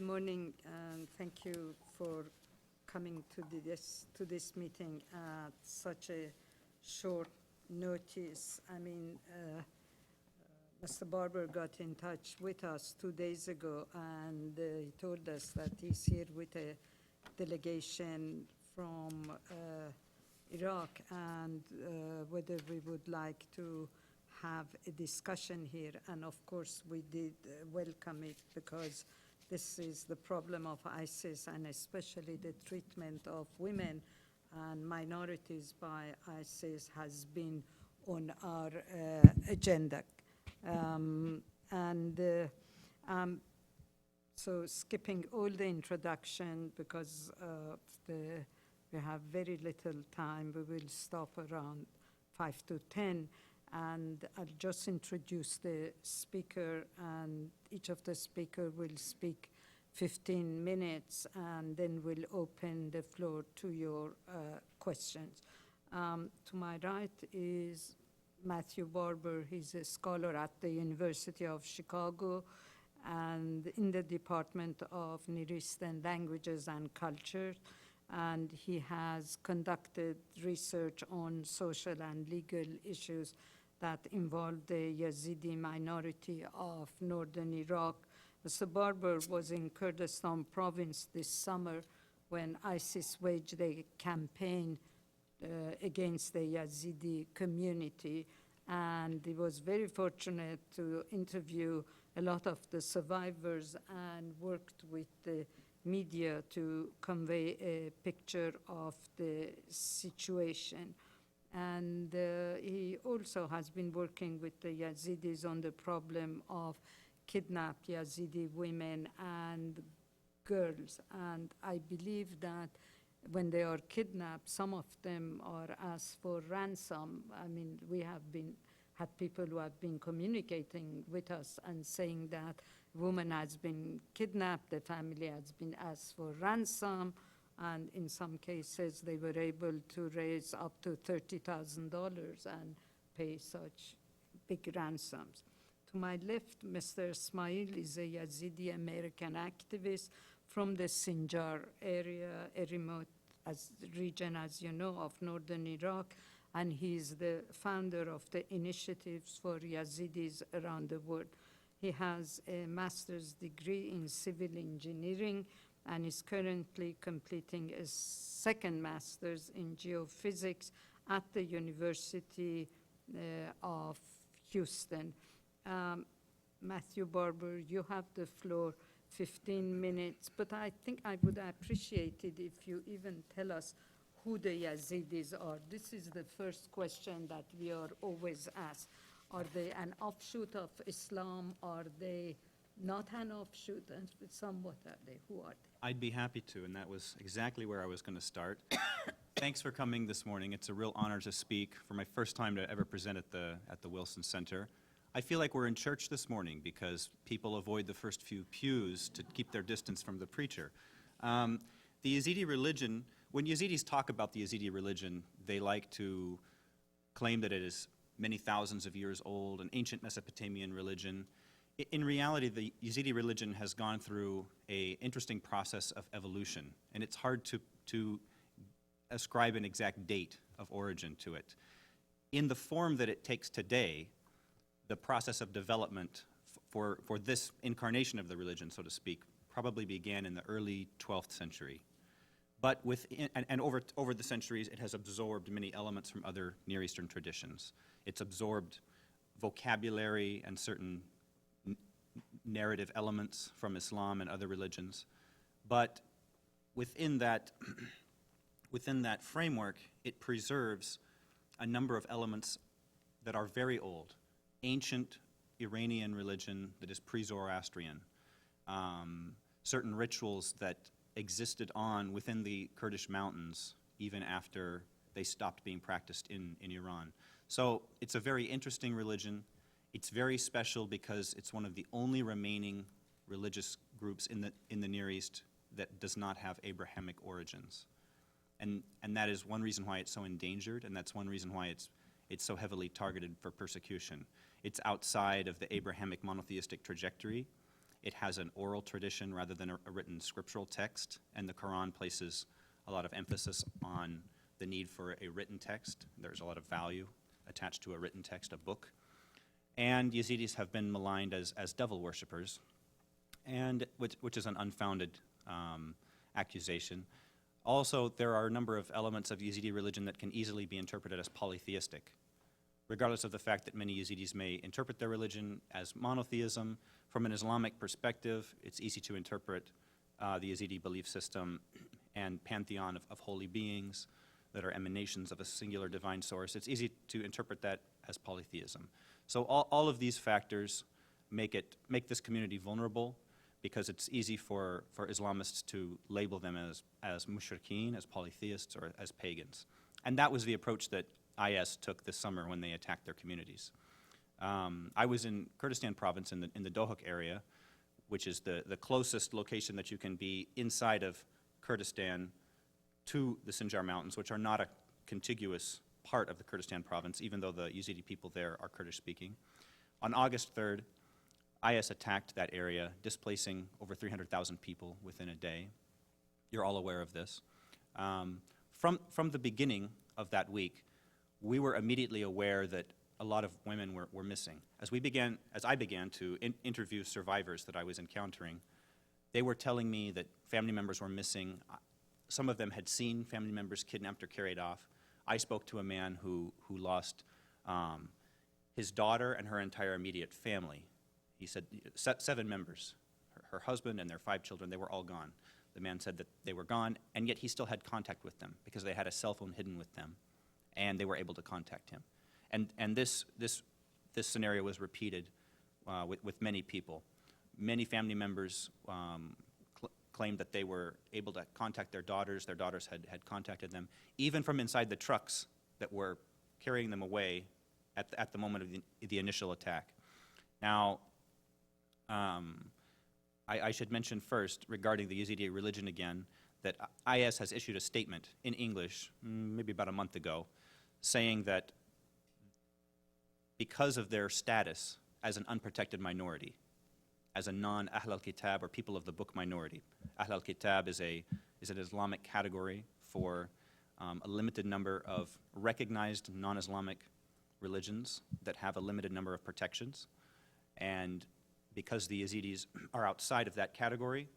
morning, and thank you for coming to this meeting at such a short notice. I mean, Mr. Barber got in touch with us 2 days ago, and he told us that he's here with a delegation from Iraq, and whether we would like to have a discussion here. And of course, we did welcome it, because this is the problem of ISIS, and especially the treatment of women and minorities by ISIS has been on our agenda. So skipping all the introduction, because we have very little time, we will stop around 5 to 10. And I'll just introduce the speaker, and each of the speakers will speak 15 minutes, and then we'll open the floor to your questions. To my right is Matthew Barber. He's a scholar at the University of Chicago and in the Department of Near Eastern Languages and Culture, and he has conducted research on social and legal issues that involve the Yazidi minority of northern Iraq. Mr. Barber was in Kurdistan Province this summer when ISIS waged a campaign against the Yazidi community, and he was very fortunate to interview a lot of the survivors and worked with the media to convey a picture of the situation. And he also has been working with the Yazidis on the problem of kidnapped Yazidi women and girls. And I believe that when they are kidnapped, some of them are asked for ransom. I mean, we have had people who have been communicating with us and saying that a woman has been kidnapped, the family has been asked for ransom, and in some cases they were able to raise up to $30,000 and pay such big ransoms. To my left, Mr. Ismail is a Yazidi-American activist from the Sinjar area, a remote region, as you know, of northern Iraq, and he's the founder of the initiatives for Yazidis around the world. He has a master's degree in civil engineering and is currently completing a second master's in geophysics at the University of Houston. Matthew Barber, you have the floor, 15 minutes, but I think I would appreciate it if you even tell us who the Yazidis are. This is the first question that we are always asked. Are they an offshoot of Islam? Are they not an offshoot? And somewhat are they? Who are they? I'd be happy to, and that was exactly where I was going to start. Thanks for coming this morning. It's a real honor to speak for my first time to ever present at the Wilson Center. I feel like we're in church this morning because people avoid the first few pews to keep their distance from the preacher. The Yazidi religion, when Yazidis talk about the Yazidi religion, they like to claim that it is many thousands of years old, an ancient Mesopotamian religion. In reality, the Yazidi religion has gone through an interesting process of evolution, and it's hard to ascribe an exact date of origin to it. In the form that it takes today, the process of development for this incarnation of the religion, so to speak, probably began in the early 12th century. But over the centuries, it has absorbed many elements from other Near Eastern traditions. It's absorbed vocabulary and certain narrative elements from Islam and other religions. But within that framework, it preserves a number of elements that are very old. Ancient Iranian religion that is pre-Zoroastrian, certain rituals that existed within the Kurdish mountains even after they stopped being practiced in Iran. So it's a very interesting religion. It's very special because it's one of the only remaining religious groups in the Near East that does not have Abrahamic origins. And that is one reason why it's so endangered, and that's one reason why it's so heavily targeted for persecution. It's outside of the Abrahamic monotheistic trajectory, It has an oral tradition rather than a written scriptural text, and the Quran places a lot of emphasis on the need for a written text. There's a lot of value attached to a written text, a book. And Yazidis have been maligned as devil worshippers, and which is an unfounded accusation. Also, there are a number of elements of Yazidi religion that can easily be interpreted as polytheistic, regardless of the fact that many Yazidis may interpret their religion as monotheism. From an Islamic perspective, it's easy to interpret the Yazidi belief system and pantheon of holy beings that are emanations of a singular divine source. It's easy to interpret that as polytheism. So all of these factors make this community vulnerable, because it's easy for Islamists to label them as mushrikeen, as polytheists, or as pagans. And that was the approach that IS took this summer when they attacked their communities. I was in Kurdistan Province in the Dohuk area, which is the closest location that you can be inside of Kurdistan to the Sinjar Mountains, which are not a contiguous part of the Kurdistan Province, even though the Yazidi people there are Kurdish-speaking. On August 3rd, IS attacked that area, displacing over 300,000 people within a day. You're all aware of this. From the beginning of that week, we were immediately aware that a lot of women were missing. As I began to interview survivors that I was encountering, they were telling me that family members were missing. Some of them had seen family members kidnapped or carried off. I spoke to a man who lost his daughter and her entire immediate family. He said 7 members, her husband and their 5 children, they were all gone. The man said that they were gone, and yet he still had contact with them because they had a cell phone hidden with them, and they were able to contact him. And this scenario was repeated with many people. Many family members claimed that they were able to contact their daughters. Their daughters had contacted them, even from inside the trucks that were carrying them away at the moment of the initial attack. Now, I should mention first, regarding the Yazidi religion again, that IS has issued a statement in English, maybe about a month ago, saying that because of their status as an unprotected minority, as a non-Ahl al-Kitab or people of the book minority. Ahl al-Kitab is an Islamic category for a limited number of recognized non-Islamic religions that have a limited number of protections. And because the Yazidis are outside of that category,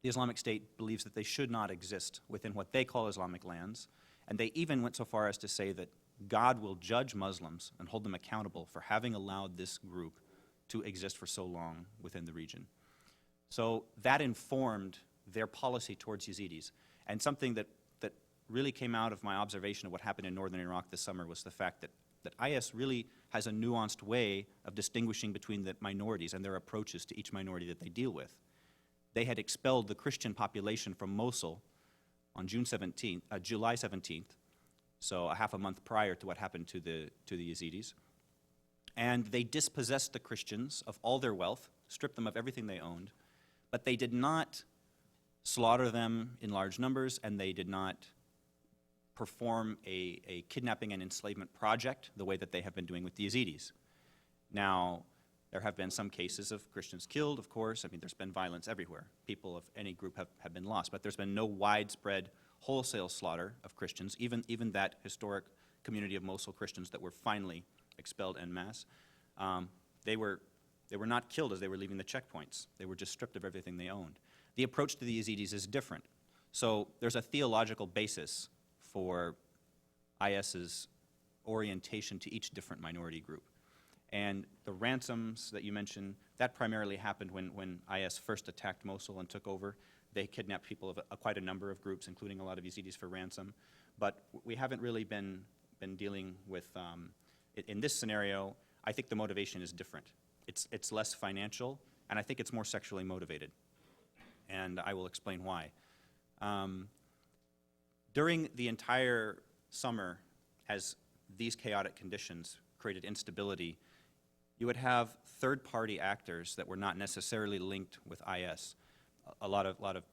the Islamic State believes that they should not exist within what they call Islamic lands. And they even went so far as to say that God will judge Muslims and hold them accountable for having allowed this group to exist for so long within the region. So that informed their policy towards Yazidis. And something that really came out of my observation of what happened in northern Iraq this summer was the fact that IS really has a nuanced way of distinguishing between the minorities and their approaches to each minority that they deal with. They had expelled the Christian population from Mosul on July 17th, so a half a month prior to what happened to the Yazidis. And they dispossessed the Christians of all their wealth, stripped them of everything they owned, but they did not slaughter them in large numbers, and they did not perform a kidnapping and enslavement project the way that they have been doing with the Yazidis. Now, there have been some cases of Christians killed, of course. I mean, there's been violence everywhere. People of any group have been lost, but there's been no widespread wholesale slaughter of Christians, even that historic community of Mosul Christians that were finally expelled en masse. They were not killed as they were leaving the checkpoints. They were just stripped of everything they owned. The approach to the Yazidis is different. So there's a theological basis for IS's orientation to each different minority group. And the ransoms that you mentioned, that primarily happened when IS first attacked Mosul and took over. They kidnapped people of quite a number of groups, including a lot of Yazidis for ransom. But we haven't really been dealing with, in this scenario, I think the motivation is different. It's less financial, and I think it's more sexually motivated. And I will explain why. During the entire summer, as these chaotic conditions created instability, you would have third-party actors that were not necessarily linked with IS. A lot of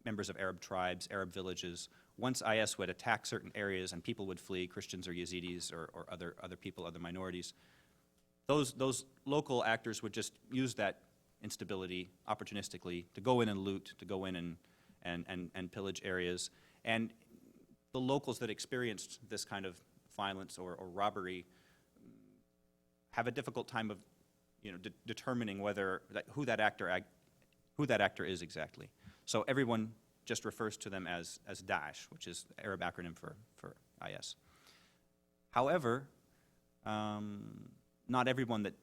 members of Arab tribes, Arab villages. Once IS would attack certain areas and people would flee, Christians or Yazidis or other people, other minorities, those local actors would just use that instability opportunistically, to go in and loot, to go in and pillage areas. And the locals that experienced this kind of violence or robbery have a difficult time of, determining who that actor is exactly. So everyone just refers to them as Daesh, which is the Arab acronym for IS. However, not everyone that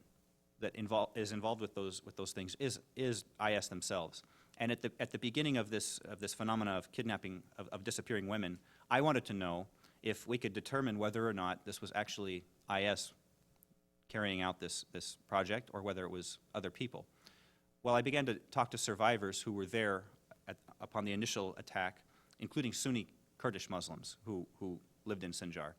is involved with those things is IS themselves. And at the beginning of this phenomena of kidnapping, of disappearing women, I wanted to know if we could determine whether or not this was actually IS carrying out this project or whether it was other people. Well, I began to talk to survivors who were there upon the initial attack, including Sunni Kurdish Muslims who lived in Sinjar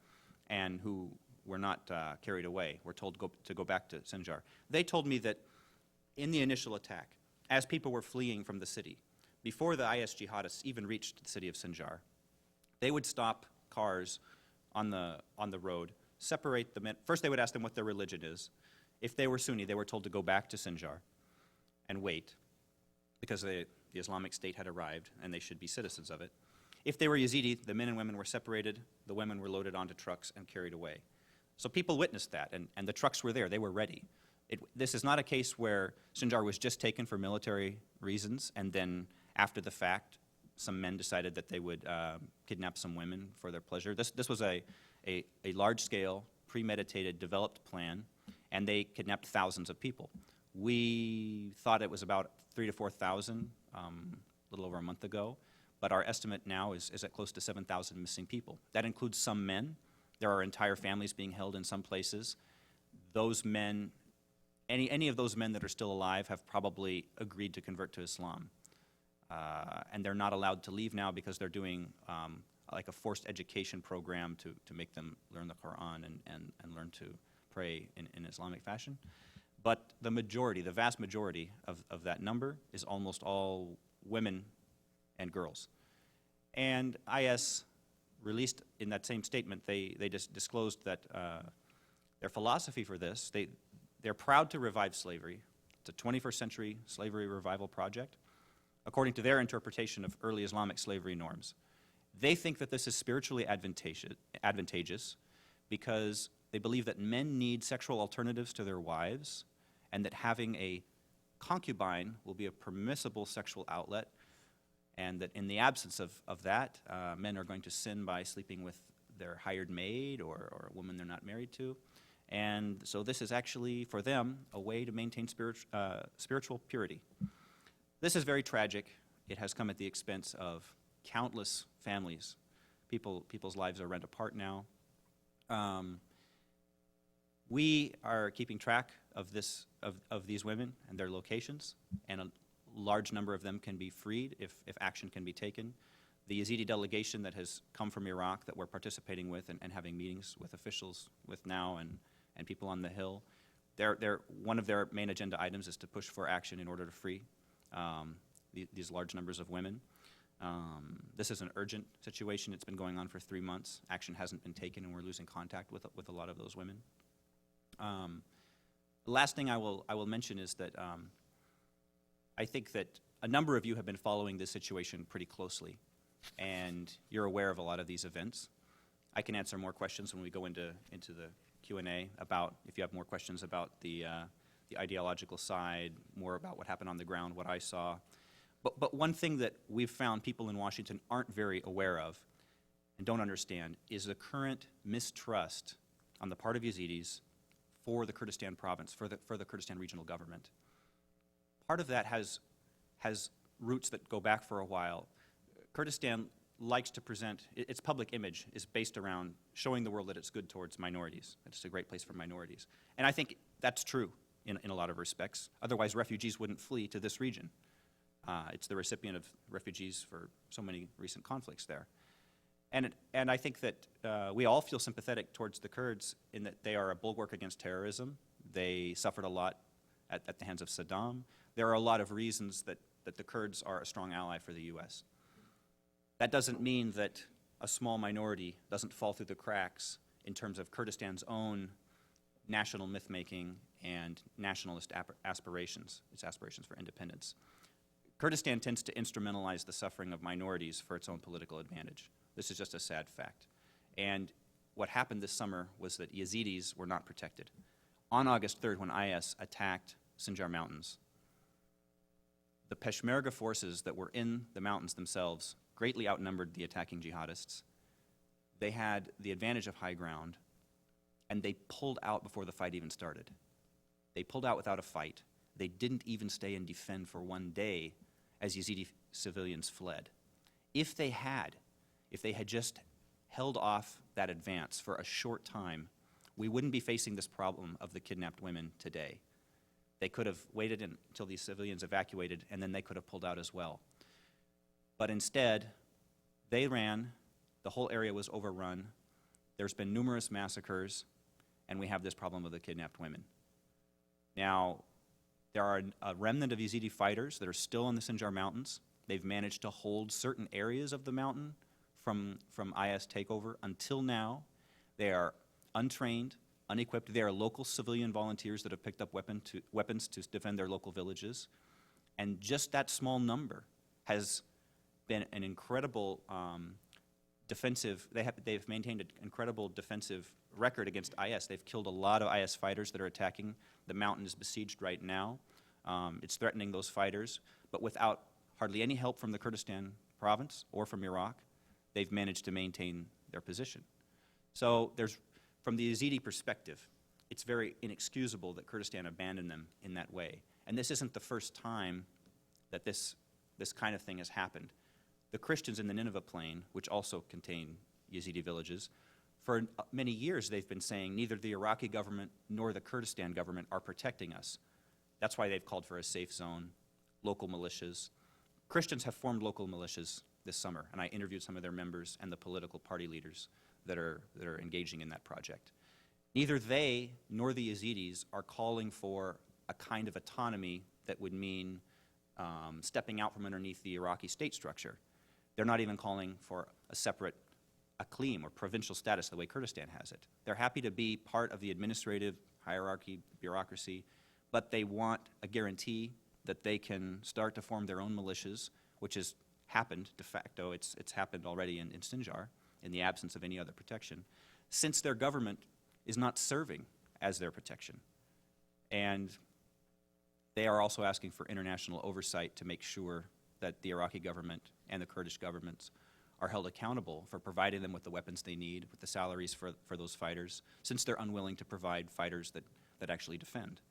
and who were not carried away, were told to go back to Sinjar. They told me that in the initial attack, as people were fleeing from the city, before the IS jihadists even reached the city of Sinjar, they would stop cars on the road, separate the men. First, they would ask them what their religion is. If they were Sunni, they were told to go back to Sinjar and wait, because the Islamic State had arrived and they should be citizens of it. If they were Yazidi, the men and women were separated, the women were loaded onto trucks and carried away. So people witnessed that, and the trucks were there, they were ready. This is not a case where Sinjar was just taken for military reasons, and then after the fact, some men decided that they would kidnap some women for their pleasure. This was a large-scale, premeditated, developed plan, and they kidnapped thousands of people. We thought it was about 3,000 to 4,000 a little over a month ago, but our estimate now is at close to 7,000 missing people. That includes some men. There are entire families being held in some places. Those men, any of those men that are still alive have probably agreed to convert to Islam. And they're not allowed to leave now because they're doing like a forced education program to make them learn the Quran and learn to pray in Islamic fashion. But the majority, the vast majority of that number is almost all women and girls. And IS released in that same statement, they just disclosed that their philosophy for this, they're proud to revive slavery. It's a 21st century slavery revival project, according to their interpretation of early Islamic slavery norms. They think that this is spiritually advantageous because they believe that men need sexual alternatives to their wives, and that having a concubine will be a permissible sexual outlet, and that in the absence of that, men are going to sin by sleeping with their hired maid or a woman they're not married to. And so this is actually, for them, a way to maintain spiritual purity. This is very tragic. It has come at the expense of countless families. People's lives are rent apart now. We are keeping track of these women and their locations, and a large number of them can be freed if action can be taken. The Yazidi delegation that has come from Iraq that we're participating with and having meetings with officials with now and people on the Hill, one of their main agenda items is to push for action in order to free these large numbers of women. This is an urgent situation. It's been going on for 3 months. Action hasn't been taken, and we're losing contact with a lot of those women. The last thing I will mention is that I think that a number of you have been following this situation pretty closely, and you're aware of a lot of these events. I can answer more questions when we go into the Q&A about, if you have more questions about the ideological side, more about what happened on the ground, what I saw. But one thing that we've found people in Washington aren't very aware of and don't understand is the current mistrust on the part of Yazidis for the Kurdistan Province, for the Kurdistan regional government. Part of that has roots that go back for a while. Kurdistan likes to present, its public image is based around showing the world that it's good towards minorities, that it's a great place for minorities. And I think that's true in a lot of respects. Otherwise, refugees wouldn't flee to this region. It's the recipient of refugees for so many recent conflicts there. And I think that we all feel sympathetic towards the Kurds in that they are a bulwark against terrorism. They suffered a lot at the hands of Saddam. There are a lot of reasons that the Kurds are a strong ally for the U.S. That doesn't mean that a small minority doesn't fall through the cracks in terms of Kurdistan's own national myth-making and nationalist aspirations, its aspirations for independence. Kurdistan tends to instrumentalize the suffering of minorities for its own political advantage. This is just a sad fact. And what happened this summer was that Yazidis were not protected. On August 3rd, when IS attacked Sinjar Mountains, the Peshmerga forces that were in the mountains themselves greatly outnumbered the attacking jihadists. They had the advantage of high ground, and they pulled out before the fight even started. They pulled out without a fight. They didn't even stay and defend for one day as Yazidi civilians fled. If they had just held off that advance for a short time, we wouldn't be facing this problem of the kidnapped women today. They could have waited until these civilians evacuated, and then they could have pulled out as well. But instead, they ran, the whole area was overrun, there's been numerous massacres, and we have this problem of the kidnapped women. Now, there are a remnant of Yazidi fighters that are still in the Sinjar Mountains. They've managed to hold certain areas of the mountain from IS takeover. Until now, they are untrained, unequipped. They are local civilian volunteers that have picked up weapons to defend their local villages. And just that small number has been an incredible defensive, they've maintained an incredible defensive record against IS. They've killed a lot of IS fighters that are attacking. The mountain is besieged right now. It's threatening those fighters, but without hardly any help from the Kurdistan Province or from Iraq, they've managed to maintain their position. So from the Yazidi perspective, it's very inexcusable that Kurdistan abandoned them in that way. And this isn't the first time that this kind of thing has happened. The Christians in the Nineveh Plain, which also contain Yazidi villages, for many years they've been saying neither the Iraqi government nor the Kurdistan government are protecting us. That's why they've called for a safe zone, local militias. Christians have formed local militias this summer, and I interviewed some of their members and the political party leaders that are engaging in that project. Neither they nor the Yazidis are calling for a kind of autonomy that would mean stepping out from underneath the Iraqi state structure. They're not even calling for a separate Aqlim or provincial status the way Kurdistan has it. They're happy to be part of the administrative hierarchy, bureaucracy, but they want a guarantee that they can start to form their own militias, which has happened de facto. It's happened already in Sinjar in the absence of any other protection, since their government is not serving as their protection. And they are also asking for international oversight to make sure that the Iraqi government and the Kurdish governments are held accountable for providing them with the weapons they need, with the salaries for those fighters, since they're unwilling to provide fighters that actually defend.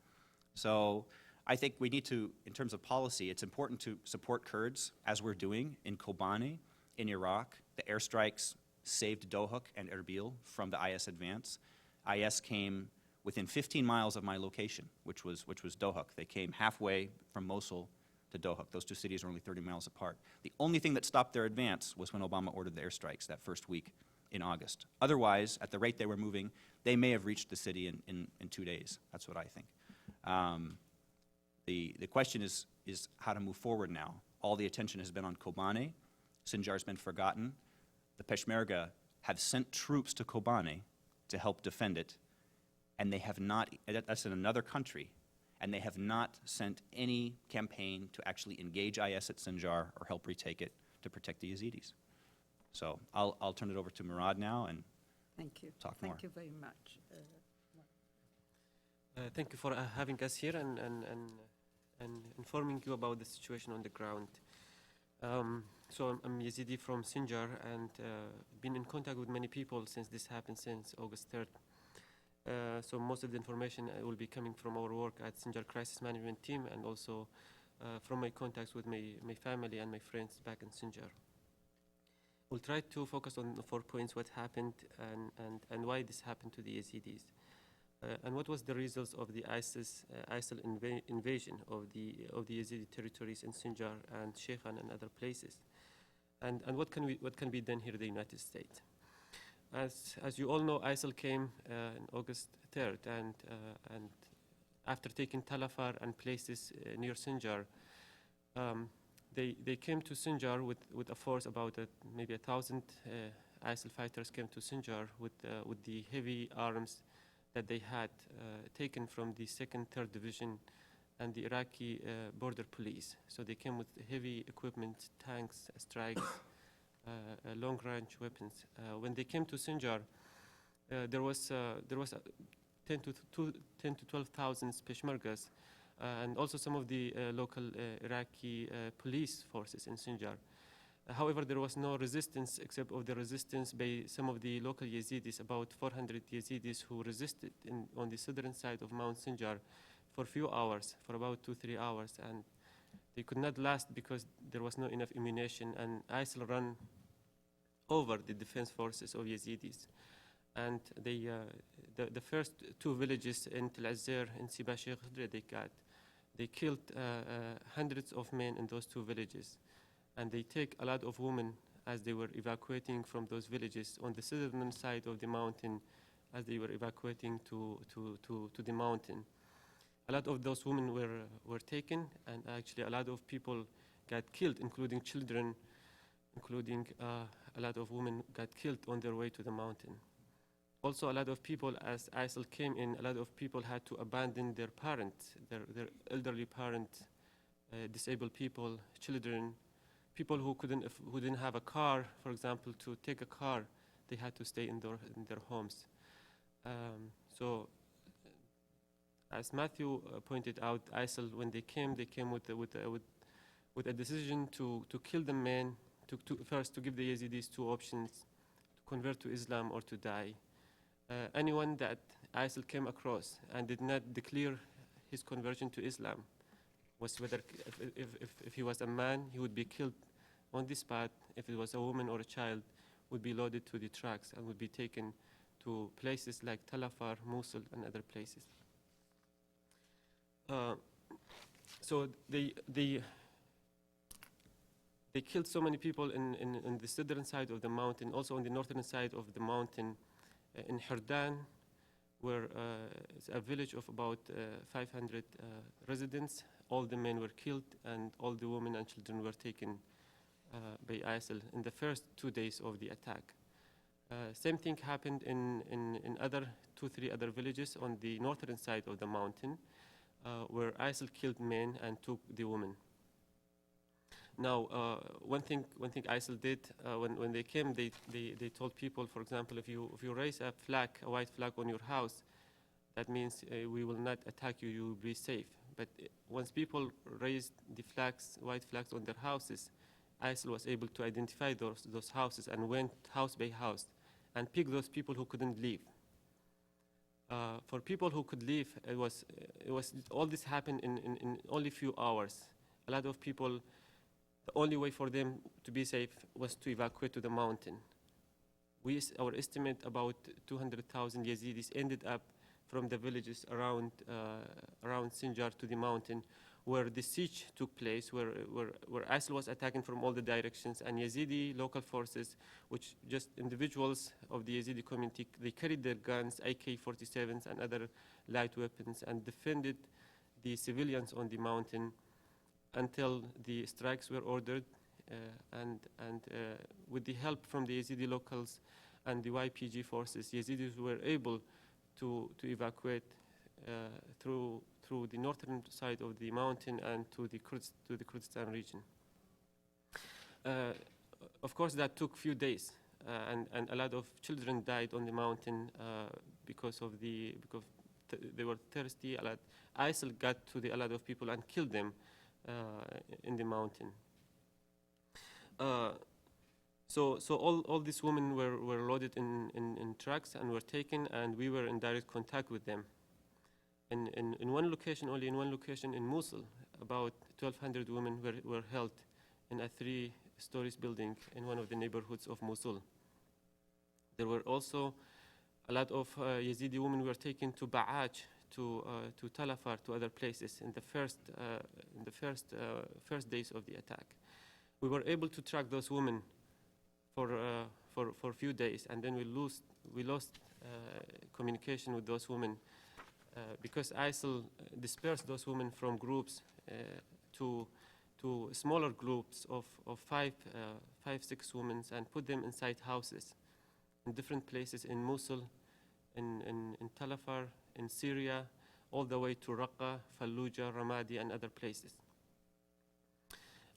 So I think we need to, in terms of policy, it's important to support Kurds, as we're doing in Kobani, in Iraq. The airstrikes saved Dohuk and Erbil from the IS advance. IS came within 15 miles of my location, which was Dohuk. They came halfway from Mosul to Dohuk. Those two cities are only 30 miles apart. The only thing that stopped their advance was when Obama ordered the airstrikes that first week in August. Otherwise, at the rate they were moving, they may have reached the city in 2 days. That's what I think. The question is how to move forward now. All the attention has been on Kobani. Sinjar's been forgotten. The Peshmerga have sent troops to Kobani to help defend it, and they have not, that's in another country, and they have not sent any campaign to actually engage IS at Sinjar or help retake it to protect the Yazidis. So I'll turn it over to Murad now and Thank you. talk more. Thank you very much. Thank you for having us here and informing you about the situation on the ground. So I'm Yazidi from Sinjar and been in contact with many people since this happened since August 3rd. So most of the information will be coming from our work at Sinjar Crisis Management Team and also from my contacts with my family and my friends back in Sinjar. We'll try to focus on the 4 points, what happened and why this happened to the Yazidis. And what was the results of the ISIL invasion of the Yazidi territories in Sinjar and Sheikhan and other places, and what can be done here in the United States? As you all know, ISIL came on August 3rd, and after taking Tal Afar and places near Sinjar, they came to Sinjar with a force about maybe 1,000 ISIL fighters came to Sinjar with the heavy arms that they had taken from the 2nd, 3rd Division and the Iraqi border police. So they came with heavy equipment, tanks, strikes, long-range weapons. When they came to Sinjar, there was 10 to 12,000 Peshmergas, and also some of the local Iraqi police forces in Sinjar. However, there was no resistance except of the resistance by some of the local Yazidis, about 400 Yazidis who resisted on the southern side of Mount Sinjar for a few hours, for about 2-3 hours, and they could not last because there was not enough ammunition, and ISIL ran over the defense forces of Yazidis. And they, the first 2 villages in Tel Azzer and Sibashi Khudra they killed hundreds of men in those 2 villages. And they take a lot of women as they were evacuating from those villages on the southern side of the mountain as they were evacuating to the mountain. A lot of those women were taken, and actually a lot of people got killed, including children, including a lot of women got killed on their way to the mountain. Also, a lot of people, as ISIL came in, a lot of people had to abandon their parents, their elderly parents, disabled people, children, people who didn't have a car, for example, to take a car, they had to stay in their homes. So, as Matthew pointed out, ISIL, when they came with a decision to kill the men, first to give the Yazidis 2 options, to convert to Islam or to die. Anyone that ISIL came across and did not declare his conversion to Islam, was whether if he was a man, he would be killed on the spot. If it was a woman or a child, would be loaded to the trucks and would be taken to places like Tal Afar, Mosul, and other places. So they killed so many people in the southern side of the mountain, also on the northern side of the mountain, in Hirdan, where it's a village of about 500 residents. All the men were killed, and all the women and children were taken by ISIL in the first 2 days of the attack. Same thing happened in other 2-3 other villages on the northern side of the mountain, where ISIL killed men and took the women. Now, one thing ISIL did when they came, they told people, for example, if you raise a white flag on your house, that means we will not attack you. You will be safe. But once people raised the white flags on their houses, ISIL was able to identify those houses and went house by house and picked those people who couldn't leave. For people who could leave, it was all this happened in only a few hours. A lot of people, the only way for them to be safe was to evacuate to the mountain. Our estimate about 200,000 Yazidis ended up from the villages around Sinjar to the mountain, where the siege took place, where ISIL was attacking from all the directions, and Yazidi local forces, which just individuals of the Yazidi community, they carried their guns, AK-47s and other light weapons, and defended the civilians on the mountain until the strikes were ordered, and with the help from the Yazidi locals and the YPG forces, Yazidis were able to evacuate through the northern side of the mountain and to the Kurdistan region. Of course, that took few days, and a lot of children died on the mountain because they were thirsty. ISIL got to a lot of people and killed them in the mountain. So all these women were loaded in trucks and were taken, and we were in direct contact with them. In one location, only in one location in Mosul, about 1,200 women were held in a 3-story building in one of the neighborhoods of Mosul. There were also a lot of Yazidi women were taken to Ba'aj, to Tal Afar, to other places in the first days of the attack. We were able to track those women for a few days, and then we lost communication with those women because ISIL dispersed those women from groups to smaller groups of 5-6 women and put them inside houses in different places in Mosul, in Tel Afar, in Syria, all the way to Raqqa, Fallujah, Ramadi, and other places.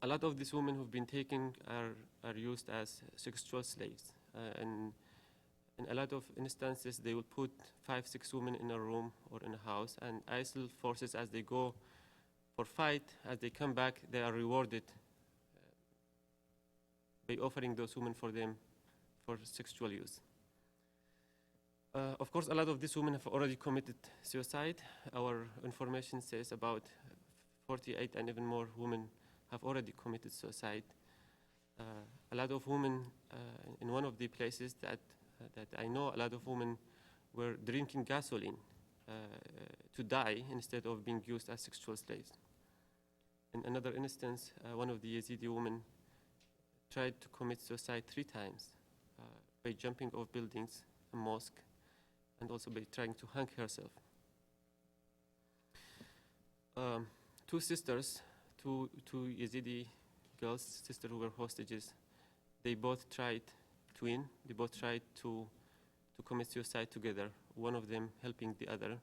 A lot of these women who've been taken are used as sexual slaves. And in a lot of instances, they will put 5, 6 women in a room or in a house, and ISIL forces, as they go for fight, as they come back, they are rewarded by offering those women for them for sexual use. Of course, a lot of these women have already committed suicide. Our information says about 48 and even more women have already committed suicide. A lot of women, in one of the places that I know, a lot of women were drinking gasoline to die instead of being used as sexual slaves. In another instance, one of the Yazidi women tried to commit suicide 3 times by jumping off buildings, a mosque, and also by trying to hang herself. 2 sisters, two Yazidi girls, sisters who were hostages, they both tried to commit suicide together, one of them helping the other.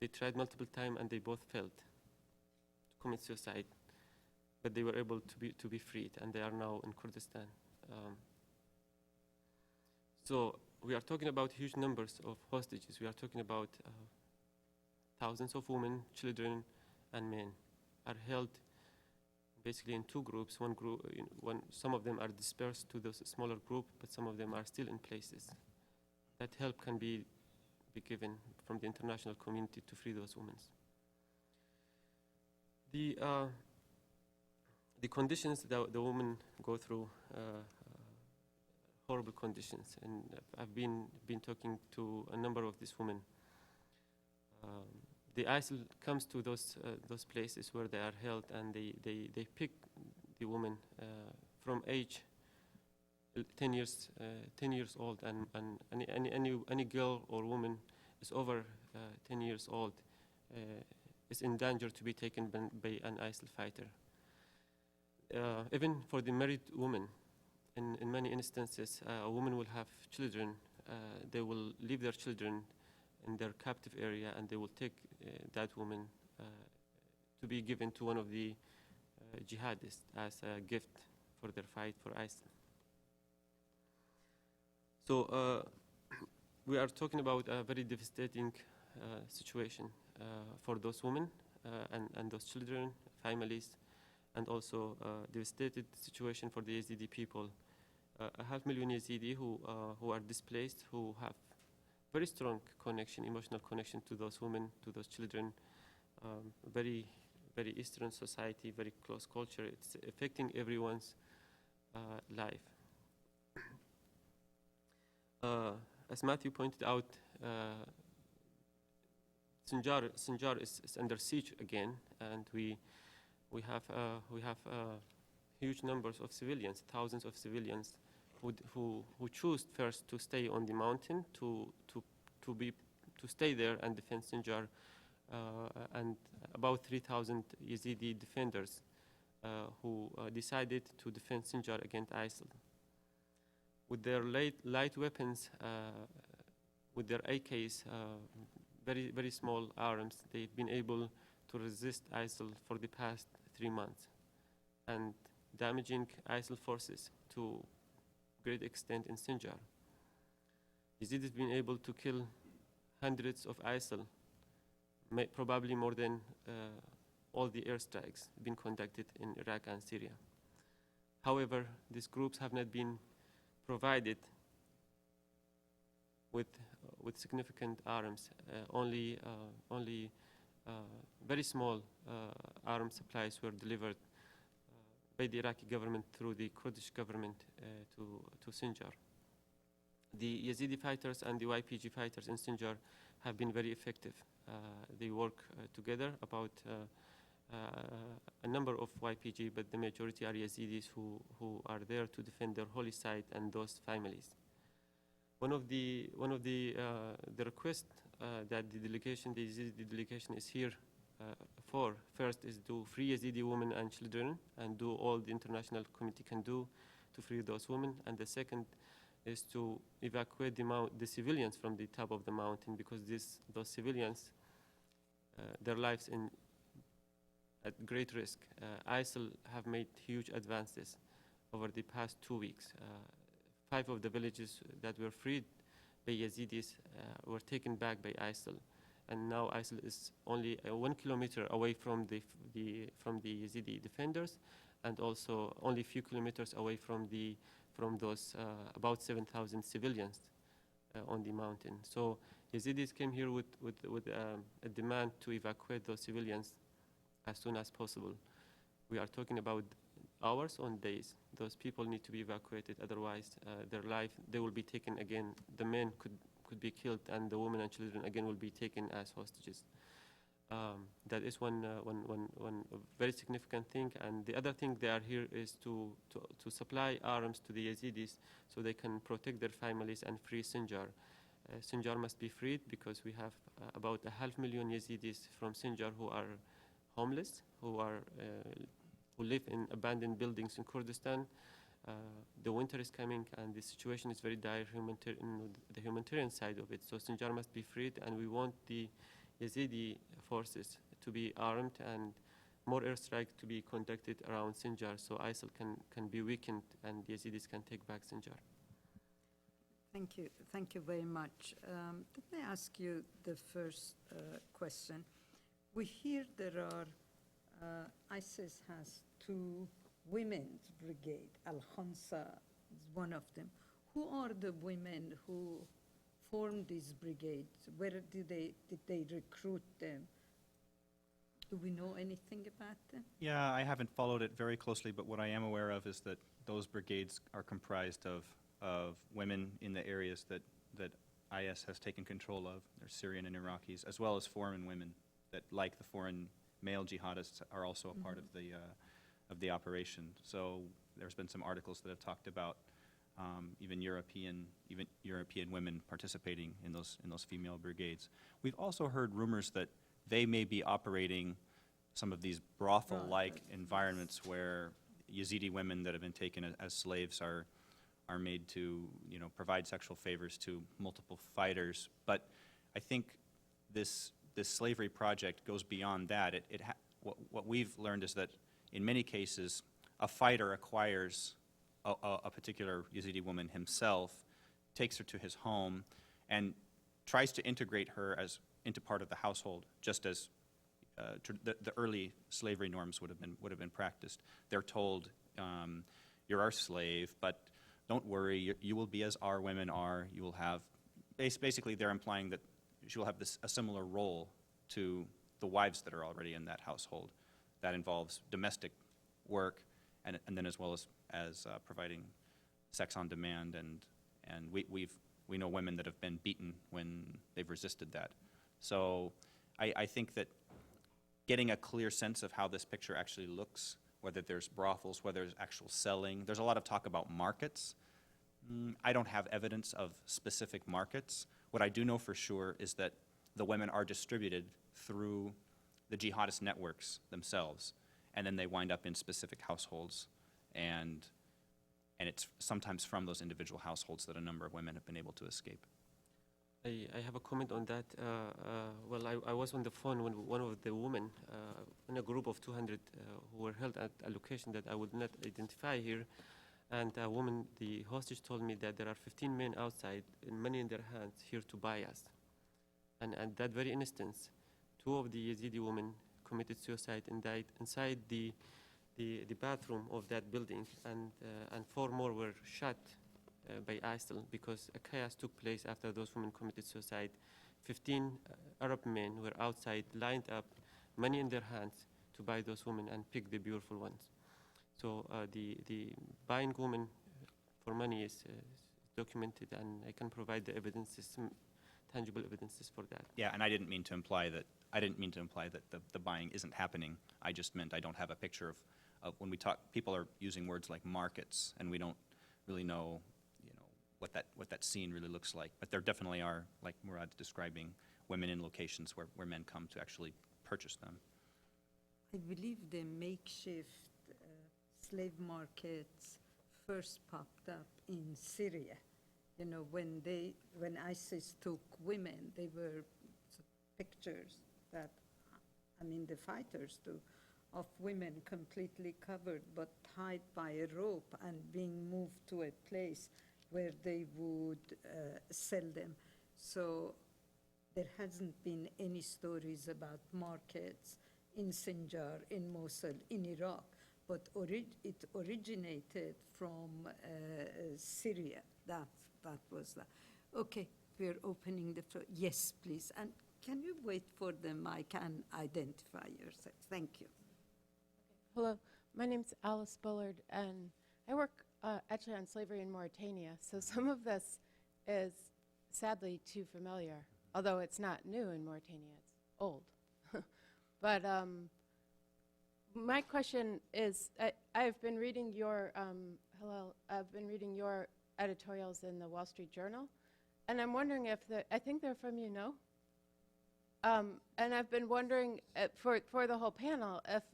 They tried multiple times and they both failed to commit suicide, but they were able to be freed, and they are now in Kurdistan. So we are talking about huge numbers of hostages. We are talking about thousands of women, children, and men are held basically in 2 groups. Some of them are dispersed to those smaller group, but some of them are still in places. That help can be given from the international community to free those women. The conditions that the women go through, horrible conditions, and I've been talking to a number of these women. The ISIL comes to those places where they are held, and they pick the woman from age 10 years old, and any girl or woman is over 10 years old is in danger to be taken by an ISIL fighter. Even for the married woman, in many instances, a woman will have children. They will leave their children in their captive area, and they will take that woman to be given to one of the jihadists as a gift for their fight for ISIL. So we are talking about a very devastating situation for those women and those children, families, and also devastated situation for the Yazidi people. 500,000 Yazidi who are displaced, who have very strong connection, emotional connection to those women, to those children. Very Eastern society, very close culture. It's affecting everyone's life. As Matthew pointed out, Sinjar is under siege again, and we have huge numbers of civilians, thousands of civilians who choose first to stay on the mountain to stay there and defend Sinjar, and about 3,000 Yazidi defenders who decided to defend Sinjar against ISIL. With their light weapons, with their AKs, very small arms, they've been able to resist ISIL for the past 3 months, and damaging ISIL forces to great extent in Sinjar. Yazid has been able to kill hundreds of ISIL, probably more than all the airstrikes being conducted in Iraq and Syria. However, these groups have not been provided with significant arms. Only very small arms supplies were delivered by the Iraqi government through the Kurdish government to Sinjar. The Yazidi fighters and the YPG fighters in Sinjar have been very effective. They work together, about a number of YPG, but the majority are Yazidis who are there to defend their holy site and those families. One of the requests that the Yazidi delegation is here for, first, is to free Yazidi women and children and do all the international community can do to free those women, and the second is to evacuate the civilians from the top of the mountain, because those civilians, their lives at great risk. ISIL have made huge advances over the past 2 weeks. 5 of the villages that were freed by Yazidis were taken back by ISIL, and now ISIL is only 1 kilometer away from the Yazidi defenders, and also only a few kilometers away from those about 7,000 civilians on the mountain. So Yazidis came here with a demand to evacuate those civilians as soon as possible. We are talking about hours on days. Those people need to be evacuated, otherwise they will be taken again. The men could be killed, and the women and children again will be taken as hostages. That is one very significant thing. And the other thing they are here is to supply arms to the Yazidis so they can protect their families and free Sinjar. Sinjar must be freed because we have about 500,000 Yazidis from Sinjar who are homeless, who live in abandoned buildings in Kurdistan. The winter is coming, and the situation is very dire the humanitarian side of it. So Sinjar must be freed, and we want the Yazidi forces to be armed and more airstrikes to be conducted around Sinjar so ISIL can be weakened and the Yazidis can take back Sinjar. Thank you. Thank you very much. Let me ask you the first question. We hear there are, ISIS has 2 women's brigade. Al-Khansa is one of them. Who are the women who formed these brigades? Where did they recruit them? Do we know anything about them? Yeah, I haven't followed it very closely, but what I am aware of is that those brigades are comprised of women in the areas that IS has taken control of. They're Syrian and Iraqis, as well as foreign women that, like the foreign male jihadists, are also a part of the operation. So there's been some articles that have talked about even European women participating in those female brigades. We've also heard rumors that they may be operating some of these brothel-like environments where Yazidi women that have been taken as slaves are made to, provide sexual favors to multiple fighters. But I think this slavery project goes beyond that. What we've learned is that in many cases, a fighter acquires a particular Yazidi woman himself, takes her to his home, and tries to integrate her into part of the household, just as the early slavery norms would have been practiced. They're told, "You're our slave, but don't worry, you will be as our women are. You will have." Basically, they're implying that she will have a similar role to the wives that are already in that household. That involves domestic work, and then as well as providing sex on demand, and we know women that have been beaten when they've resisted that. So I think that getting a clear sense of how this picture actually looks, whether there's brothels, whether there's actual selling. There's a lot of talk about markets. I don't have evidence of specific markets. What I do know for sure is that the women are distributed through the jihadist networks themselves, and then they wind up in specific households, and it's sometimes from those individual households that a number of women have been able to escape. I have a comment on that. Well, I was on the phone when one of the women in a group of 200 who were held at a location that I would not identify here, and a woman, the hostage, told me that there are 15 men outside, and money in their hands, here to buy us. And at that very instance, 2 of the Yazidi women committed suicide and died inside the bathroom of that building, and 4 more were shot by ISIL because a chaos took place after those women committed suicide. 15 Arab men were outside, lined up, money in their hands, to buy those women and pick the beautiful ones. So the buying women for money is documented, and I can provide the evidences, some tangible evidences for that. Yeah, and I didn't mean to imply that the buying isn't happening. I just meant I don't have a picture of when we talk. People are using words like markets, and we don't really know, what that scene really looks like. But there definitely are, like Murad's describing, women in locations where men come to actually purchase them. I believe the makeshift slave markets first popped up in Syria you know, when ISIS took women, they were pictures that, I mean, the fighters do, of women completely covered but tied by a rope and being moved to a place where they would sell them. So there hasn't been any stories about markets in Sinjar, in Mosul, in Iraq, but it originated from Syria. That was that. Okay, we're opening the floor. Yes, please. And can you wait for the mic and identify yourself? Thank you. Hello, my name's Alice Bullard, and I work actually on slavery in Mauritania. So some of this is sadly too familiar, although it's not new in Mauritania, it's old. But my question is, I've been reading your, I've been reading your editorials in the Wall Street Journal, and I'm wondering if I think they're from and I've been wondering for the whole panel if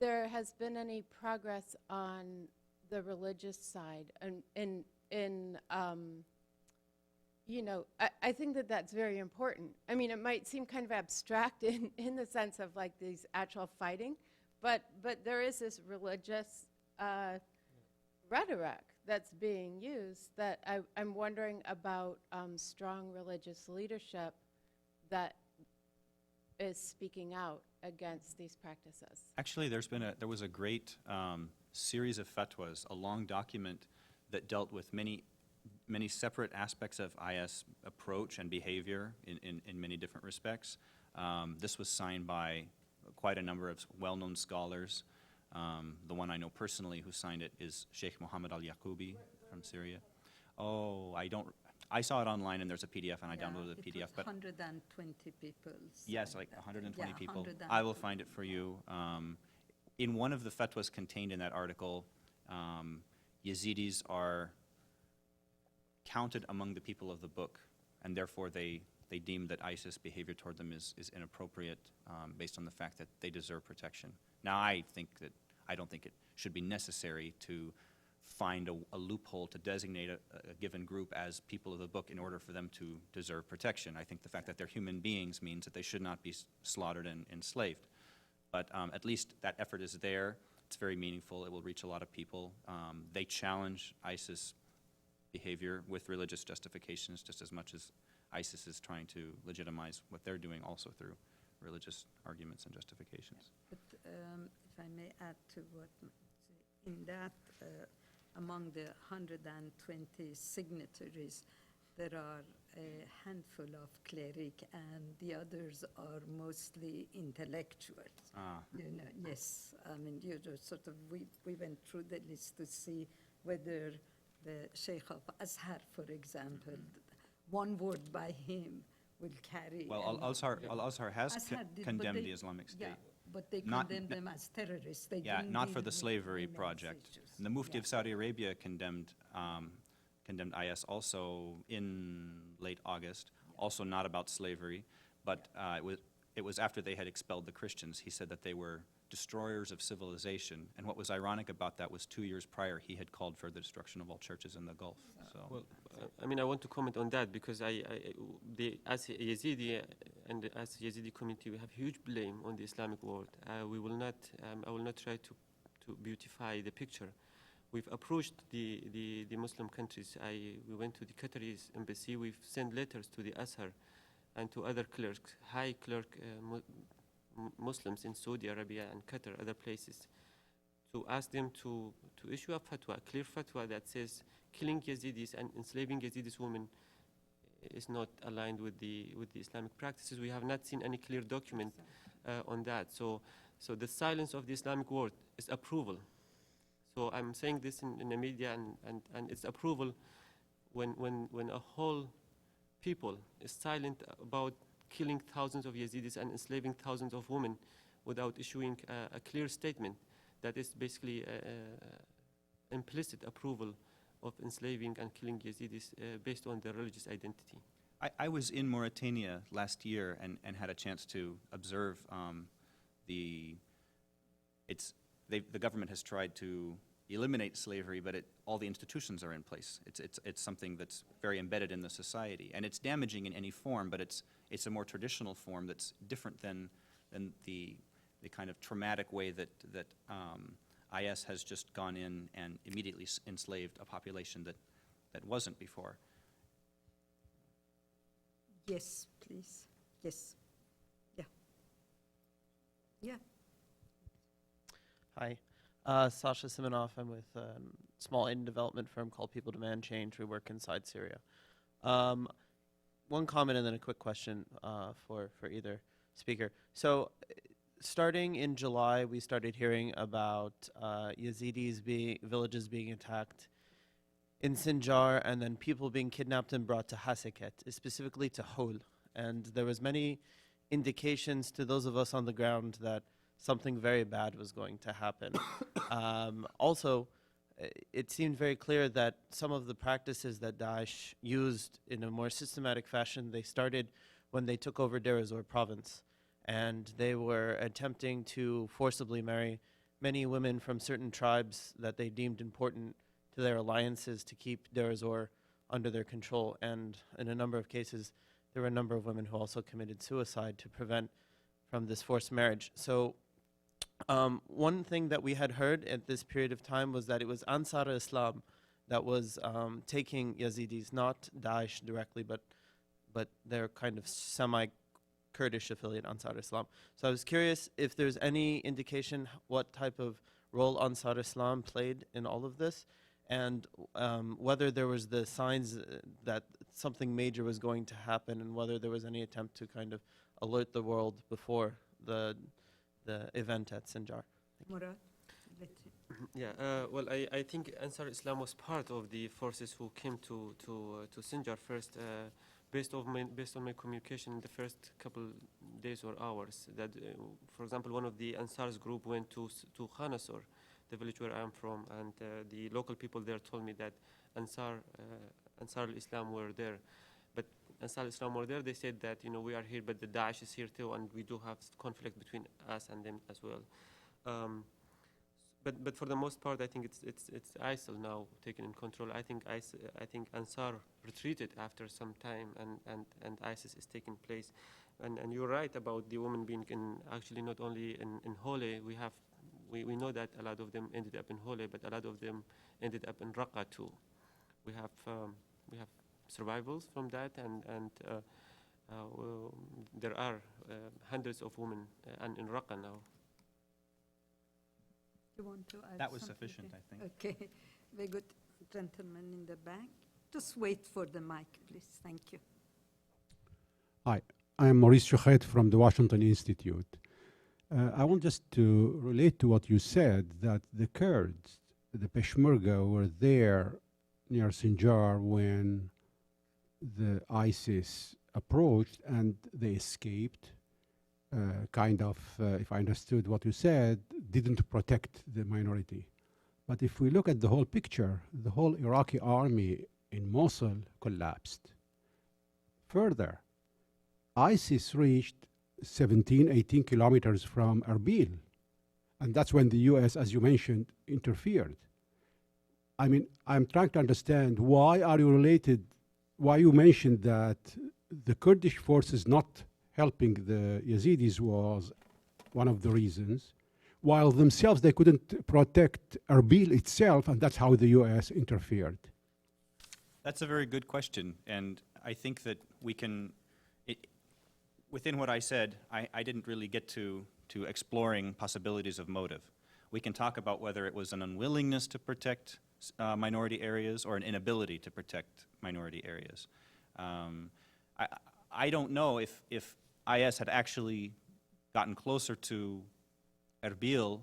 there has been any progress on the religious side, and you know, I think that that's very important. I mean, it might seem kind of abstract in the sense of like these actual fighting, but there is this religious rhetoric that's being used that I'm wondering about strong religious leadership that is speaking out against these practices. Actually, there was a great series of fatwas, a long document that dealt with many separate aspects of IS approach and behavior in many different respects. This was signed by quite a number of well-known scholars. The one I know personally who signed it is Sheikh Mohammed al-Yaqoubi from Syria. Oh, I saw it online and there's a PDF and I downloaded the PDF. But 120 people. Yes, like 120 people. 120. I will find it for you. In one of the fatwas contained in that article, Yazidis are counted among the people of the book, and therefore they deem that ISIS behavior toward them is inappropriate based on the fact that they deserve protection. Now, I don't think it should be necessary to find a loophole to designate a given group as people of the book in order for them to deserve protection. I think the fact that they're human beings means that they should not be slaughtered and enslaved. But at least that effort is there. It's very meaningful. It will reach a lot of people. They challenge ISIS behavior with religious justifications just as much as ISIS is trying to legitimize what they're doing also through religious arguments and justifications. But if I may add to what, in that, among the 120 signatories, there are a handful of cleric and the others are mostly intellectuals. You know, yes, I mean, you know, sort of, we went through the list to see whether the Sheikh of Azhar, for example, one word by him will carry. Well, Al-Azhar has condemned the Islamic State. Yeah, but they condemned them as terrorists. They didn't not for deal the with slavery women's project. issues. And the Mufti of Saudi Arabia condemned IS also in late August, also not about slavery, but it was after they had expelled the Christians. He said that they were destroyers of civilization, and what was ironic about that was 2 years prior he had called for the destruction of all churches in the Gulf. So, Well, I mean, I want to comment on that because as Yazidi and as Yazidi community, we have huge blame on the Islamic world. We will not, I will not try to beautify the picture. We've approached the Muslim countries. We went to the Qataris embassy. We've sent letters to the Azhar and to other clerks, high clerk Muslims in Saudi Arabia and Qatar, other places, to ask them to issue a fatwa, a clear fatwa that says killing Yazidis and enslaving Yazidis women is not aligned with the Islamic practices. We have not seen any clear document on that. So the silence of the Islamic world is approval. So I'm saying this in the media, and it's approval when a whole people is silent about killing thousands of Yazidis and enslaving thousands of women without issuing a clear statement that is basically implicit approval of enslaving and killing Yazidis based on their religious identity. I was in Mauritania last year and had a chance to observe the government has tried to eliminate slavery, but all the institutions are in place. It's something that's very embedded in the society, and it's damaging in any form, but it's a more traditional form that's different than the kind of traumatic way that IS has just gone in and immediately enslaved a population that wasn't before. Yes, please. Yes. Yeah. Yeah. Hi, Sasha Siminoff. I'm with a small aid and development firm called People Demand Change. We work inside Syria. One comment and then a quick question for either speaker. So, starting in July, we started hearing about villages being attacked in Sinjar, and then people being kidnapped and brought to Haseket, specifically to Hol. And there was many indications to those of us on the ground that something very bad was going to happen. Also, it seemed very clear that some of the practices that Daesh used in a more systematic fashion, they started when they took over Deir ez-Zor province. And they were attempting to forcibly marry many women from certain tribes that they deemed important to their alliances to keep Deir ez-Zor under their control. And in a number of cases, there were a number of women who also committed suicide to prevent from this forced marriage. So one thing that we had heard at this period of time was that it was Ansar Islam that was taking Yazidis, not Daesh directly, but their kind of semi-Kurdish affiliate, Ansar Islam. So I was curious if there's any indication what type of role Ansar Islam played in all of this, and whether there was the signs that something major was going to happen, and whether there was any attempt to kind of alert the world before the event at Sinjar. Murad? Yeah, well, I think Ansar Islam was part of the forces who came to Sinjar first, based on my communication in the first couple days or hours. That, for example, one of the Ansar's group went to Khanasor, the village where I'm from, and the local people there told me that Ansar al-Islam were there. But Ansar al-Islam were there, they said that, we are here, but the Daesh is here too, and we do have conflict between us and them as well. But for the most part, I think it's ISIL now taken in control. I think Ansar retreated after some time, and ISIS is taking place. And you're right about the women being actually not only in Hole. We know that a lot of them ended up in Hole, but a lot of them ended up in Raqqa too. We have survivals from that, and there are hundreds of women in Raqqa now. You want to add That was something? sufficient, I think. Okay, very good. Gentleman in the back. Just wait for the mic, please. Thank you. Hi, I'm Maurice Chouchet from the Washington Institute. I want just to relate to what you said, that the Kurds, the Peshmerga, were there near Sinjar when the ISIS approached and they escaped. If I understood what you said, didn't protect the minority. But if we look at the whole picture, the whole Iraqi army in Mosul collapsed. Further, ISIS reached 17, 18 kilometers from Erbil. And that's when the US, as you mentioned, interfered. I mean, I'm trying to understand why you mentioned that the Kurdish forces not helping the Yazidis was one of the reasons, while themselves they couldn't protect Erbil itself, and that's how the US interfered. That's a very good question, and I think that we can, within what I said, I didn't really get to exploring possibilities of motive. We can talk about whether it was an unwillingness to protect minority areas or an inability to protect minority areas. I don't know if IS had actually gotten closer to Erbil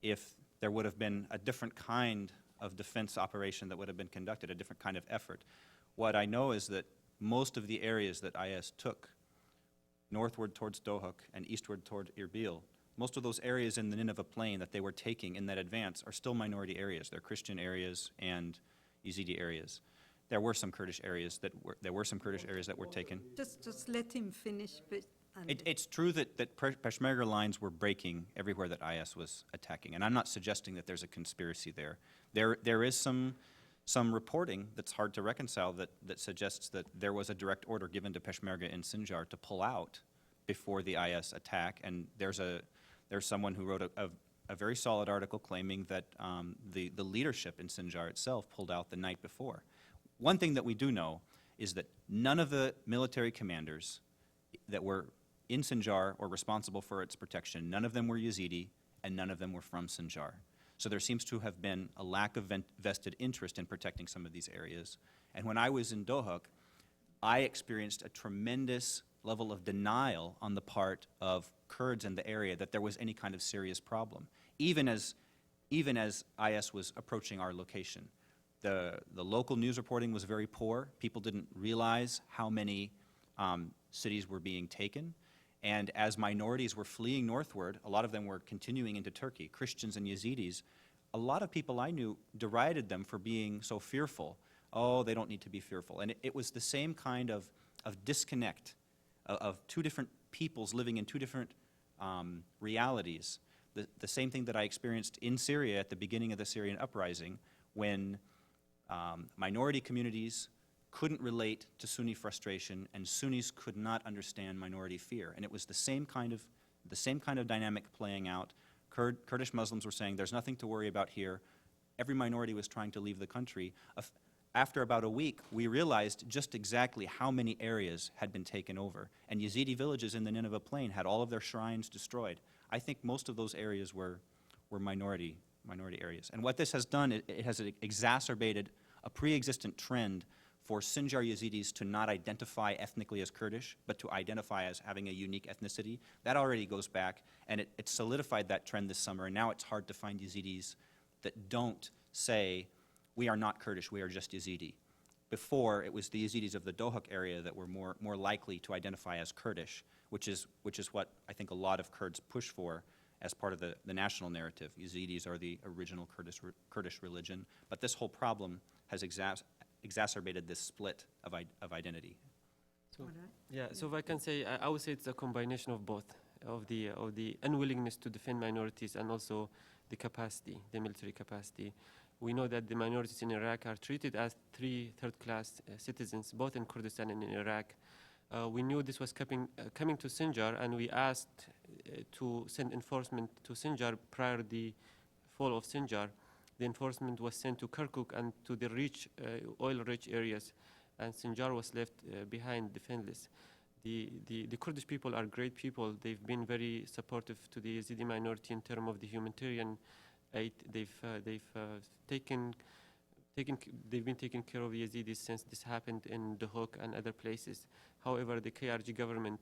if there would have been a different kind of defense operation that would have been conducted, a different kind of effort. What I know is that most of the areas that IS took, northward towards Dohuk and eastward toward Erbil, most of those areas in the Nineveh plain that they were taking in that advance are still minority areas. They're Christian areas and Yazidi areas. There were some Kurdish areas that were taken. Just let him finish, And It's true that Peshmerga lines were breaking everywhere that IS was attacking, and I'm not suggesting that there's a conspiracy there. There is some reporting that's hard to reconcile that suggests that there was a direct order given to Peshmerga in Sinjar to pull out before the IS attack, and there's someone who wrote a very solid article claiming that the leadership in Sinjar itself pulled out the night before. One thing that we do know is that none of the military commanders that were in Sinjar or responsible for its protection, none of them were Yazidi, and none of them were from Sinjar. So there seems to have been a lack of vested interest in protecting some of these areas. And when I was in Dohuk, I experienced a tremendous level of denial on the part of Kurds in the area that there was any kind of serious problem, even as IS was approaching our location. The local news reporting was very poor. People didn't realize how many cities were being taken. And as minorities were fleeing northward, a lot of them were continuing into Turkey, Christians and Yazidis. A lot of people I knew derided them for being so fearful. Oh, they don't need to be fearful. And it was the same kind of disconnect of two different peoples living in two different realities. The same thing that I experienced in Syria at the beginning of the Syrian uprising, when minority communities couldn't relate to Sunni frustration, and Sunnis could not understand minority fear. And it was the same kind of dynamic playing out. Kurdish Muslims were saying, there's nothing to worry about here. Every minority was trying to leave the country. After about a week, we realized just exactly how many areas had been taken over. And Yazidi villages in the Nineveh Plain had all of their shrines destroyed. I think most of those areas were minority areas. And what this has done, it has exacerbated a pre-existent trend for Sinjar Yazidis to not identify ethnically as Kurdish, but to identify as having a unique ethnicity. That already goes back, and it solidified that trend this summer, and now it's hard to find Yazidis that don't say, we are not Kurdish, we are just Yazidi. Before, it was the Yazidis of the Dohuk area that were more likely to identify as Kurdish, which is what I think a lot of Kurds push for as part of the national narrative. Yazidis are the original Kurdish religion, but this whole problem has exacerbated this split of identity. So, yeah, so if I can say, I would say it's a combination of both, of the unwillingness to defend minorities and also the capacity, the military capacity. We know that the minorities in Iraq are treated as third-class citizens, both in Kurdistan and in Iraq. We knew this was coming to Sinjar, and we asked to send enforcement to Sinjar prior to the fall of Sinjar. The enforcement was sent to Kirkuk and to the oil-rich areas, and Sinjar was left behind, defenseless. The Kurdish people are great people. They've been very supportive to the Yazidi minority in terms of the humanitarian aid. They've been taking care of the Yazidis since this happened in Dohuk and other places. However, the KRG government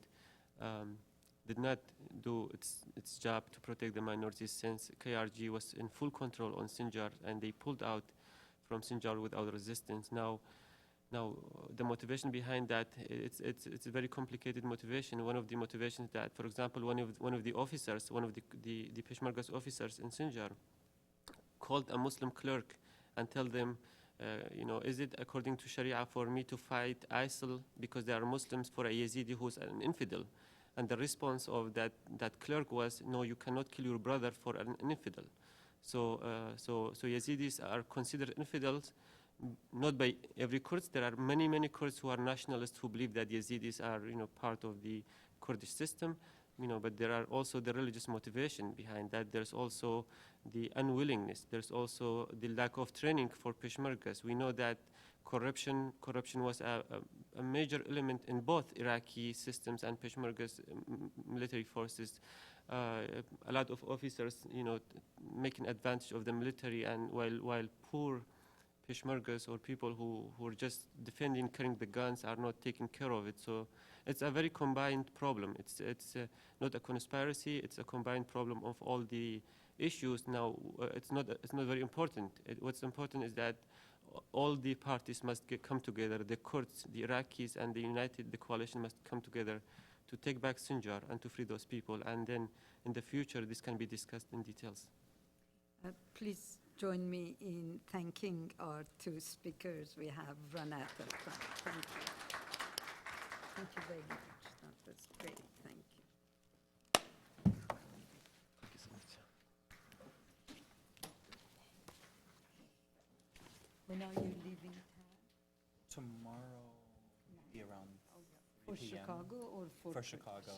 did not do its job to protect the minorities, since KRG was in full control on Sinjar, and they pulled out from Sinjar without resistance. Now the motivation behind that, it's a very complicated motivation. One of the motivations that, for example, one of the officers, one of the Peshmerga's officers in Sinjar, called a Muslim clerk and tell them, is it according to Sharia for me to fight ISIL because they are Muslims for a Yazidi who's an infidel? And the response of that clerk was, no, you cannot kill your brother for an infidel. So Yazidis are considered infidels, not by every Kurd. There are many Kurds who are nationalists who believe that Yazidis are, part of the Kurdish system, but there are also the religious motivation behind that. There's also the unwillingness. There's also the lack of training for Peshmergas. We know that corruption was a major element in both Iraqi systems and Peshmerga's military forces. A lot of officers, making advantage of the military, and while poor Peshmergas or people who are just defending, carrying the guns, are not taking care of it. So it's a very combined problem. It's not a conspiracy. It's a combined problem of all the issues. Now, it's not very important. What's important is that all the parties must come together. The Kurds, the Iraqis, and the coalition must come together to take back Sinjar and to free those people. And then in the future, this can be discussed in details. Please join me in thanking our two speakers. We have run out of time. Thank you. Thank you very much. That was great. Thank you. When are you leaving town? Tomorrow, be around For 3 p.m. Chicago or for? For Chicago.